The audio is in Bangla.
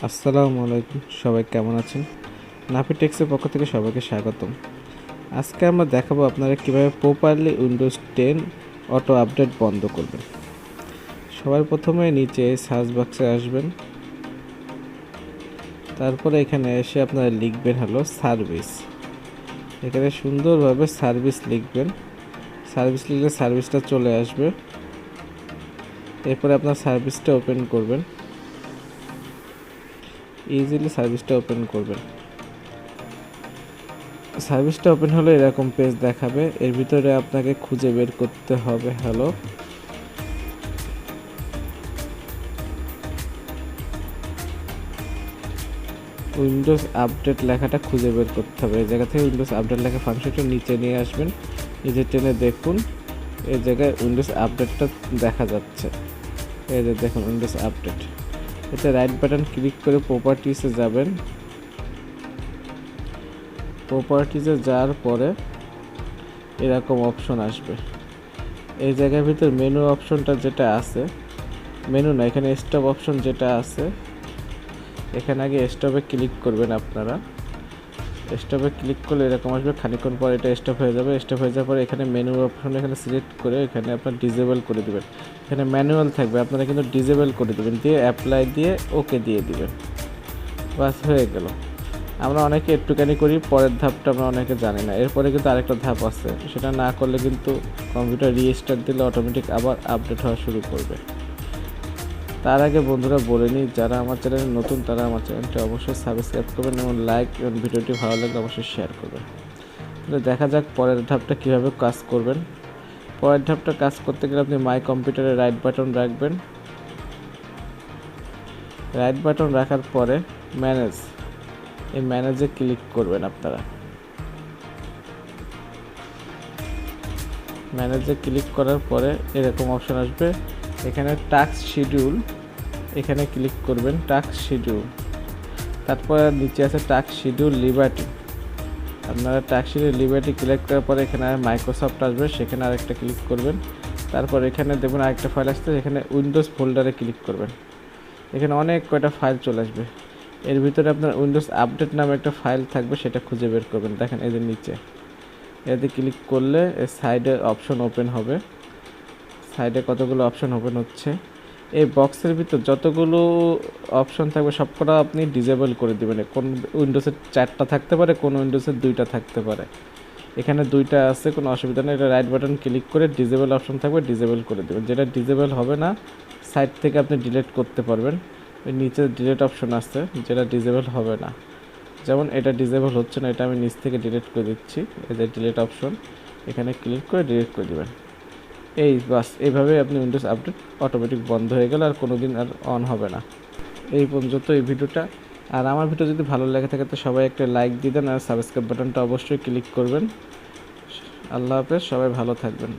আসসালামু আলাইকুম, সবাই কেমন আছেন? নাফি টেক্সের পক্ষ থেকে সবাইকে স্বাগতম। আজকে আমরা দেখাবো আপনারা কিভাবে প্রপারলি উইন্ডোজ 10 অটো আপডেট বন্ধ করবেন। সবার প্রথমে নিচে সার্চ বক্সে আসবেন, তারপরে এখানে এসে আপনারা লিখবেন হলো সার্ভিস। এখানে সুন্দরভাবে সার্ভিস লিখবেন। সার্ভিস লিখলে সার্ভিসটা চলে আসবে। এরপরে আপনার সার্ভিসটা ওপেন করবেন, ইজিলি সার্ভিসটা ওপেন করবেন। সার্ভিসটা ওপেন হলে এরকম পেজ দেখাবে। এর ভিতরে আপনাকে খুঁজে বের করতে হবে হলো উইন্ডোজ আপডেট লেখাটা খুঁজে বের করতে হবে। এই জায়গা থেকে উইন্ডোজ আপডেট লেখা ফাংশনটা নিচে নিয়ে আসবেন। নিচে টেনে দেখুন, এই জায়গায় উইন্ডোজ আপডেটটা দেখা যাচ্ছে। এই যে দেখুন উইন্ডোজ আপডেট। এতে রাইট বাটন ক্লিক করে প্রপার্টিসে যাবেন। প্রপার্টিসে যাওয়ার পরে এরকম অপশন আসবে। এই জায়গার ভিতর মেনু অপশনটা যেটা আছে, মেনু না, এখানে স্টপ অপশন যেটা আছে, এখানে আগে স্টপে ক্লিক করবেন। আপনারা স্টপে ক্লিক করলে এরকম আসবে। খানিকক্ষণ পর এটা স্টপ হয়ে যাবে। স্টপ হয়ে যাওয়ার পর এখানে মেনু অপশন এখানে সিলেক্ট করে এখানে আপনার ডিসেবল করে দেবেন। এখানে ম্যানুয়াল থাকবে, আপনারা কিন্তু ডিসেবল করে দেবেন, দিয়ে অ্যাপ্লাই দিয়ে ওকে দিয়ে দিবেন। বাস হয়ে গেল। আমরা অনেকে একটুখানি করি, পরের ধাপটা আমরা অনেকে জানি না। এরপরে কিন্তু আরেকটা ধাপ আছে, সেটা না করলে কিন্তু কম্পিউটার রিস্টার্ট দিলে অটোমেটিক আবার আপডেট হওয়া শুরু করবে। তার আগে বন্ধুরা বলে নিই, যারা আমার চ্যানেলে নতুন তারা আমার চ্যানেলটি অবশ্যই সাবস্ক্রাইব করবেন এবং লাইক এবং ভিডিওটি ভালো লাগলে অবশ্যই শেয়ার করবেন। তাহলে দেখা যাক পরের ধাপটা কীভাবে কাজ করবেন। পরের ধাপটা কাজ করতে গেলে আপনি মাই কম্পিউটারে রাইট বাটন রাখবেন। রাইট বাটন রাখার পরে ম্যানেজ, এই ম্যানেজে ক্লিক করবেন। আপনারা ম্যানেজে ক্লিক করার পরে এরকম অপশন আসবে। এখানে টাস্ক শিডিউল, এখানে ক্লিক করবেন টাস্ক শিডিউল। তারপর নিচে আছে টাস্ক শিডিউল লিবার্টি। আপনারা টাস্ক শিডিউল লিবার্টি ক্লিক করার পরে এখানে মাইক্রোসফট আসবে, সেখানে আরেকটা ক্লিক করবেন। তারপর এখানে দেখুন আরেকটা ফাইল আসছে, এখানে উইন্ডোজ ফোল্ডারে ক্লিক করবেন। এখানে অনেক কয়টা ফাইল চলে আসবে। এর ভিতরে আপনার উইন্ডোজ আপডেট নামে একটা ফাইল থাকবে, সেটা খুঁজে বের করবেন। দেখেন এই যে নিচে, এতে ক্লিক করলে সাইডে অপশন ওপেন হবে। সাইডে কতগুলো অপশন ওপেন হচ্ছে। এই বক্সের ভিতর যতগুলো অপশন থাকবে সবকটা আপনি ডিসেবল করে দেবেন। কোন উইন্ডোজের 4টা থাকতে পারে, কোন উইন্ডোজের 2টা থাকতে পারে। এখানে 2টা আছে, কোনো অসুবিধা নেই। এটা রাইট বাটন ক্লিক করে ডিসেবল অপশন থাকবে, ডিসেবল করে দেবেন। যেটা ডিসেবল হবে না সাইড থেকে আপনি ডিলিট করতে পারবেন। ওই নিচে ডিলিট অপশন আছে, যেটা ডিসেবল হবে না। যেমন এটা ডিসেবল হচ্ছে না, এটা আমি নিচ থেকে ডিলিট করে দিচ্ছি। এই যে ডিলিট অপশন, এখানে ক্লিক করে ডিলিট করে দেবেন। এই বাস, এইভাবে আপনি উইন্ডোজ আপডেট অটোমেটিক বন্ধ হয়ে গেল, আর কোনো দিন আর অন হবে না। এই পর্যন্ত এই ভিডিওটা। আর আমার ভিডিও যদি ভালো লেগে থাকে তো সবাই একটা লাইক দিয়ে দেন, আর সাবস্ক্রাইব বাটনটা অবশ্যই ক্লিক করবেন। আল্লাহ হাফেজ, সবাই ভালো থাকবেন।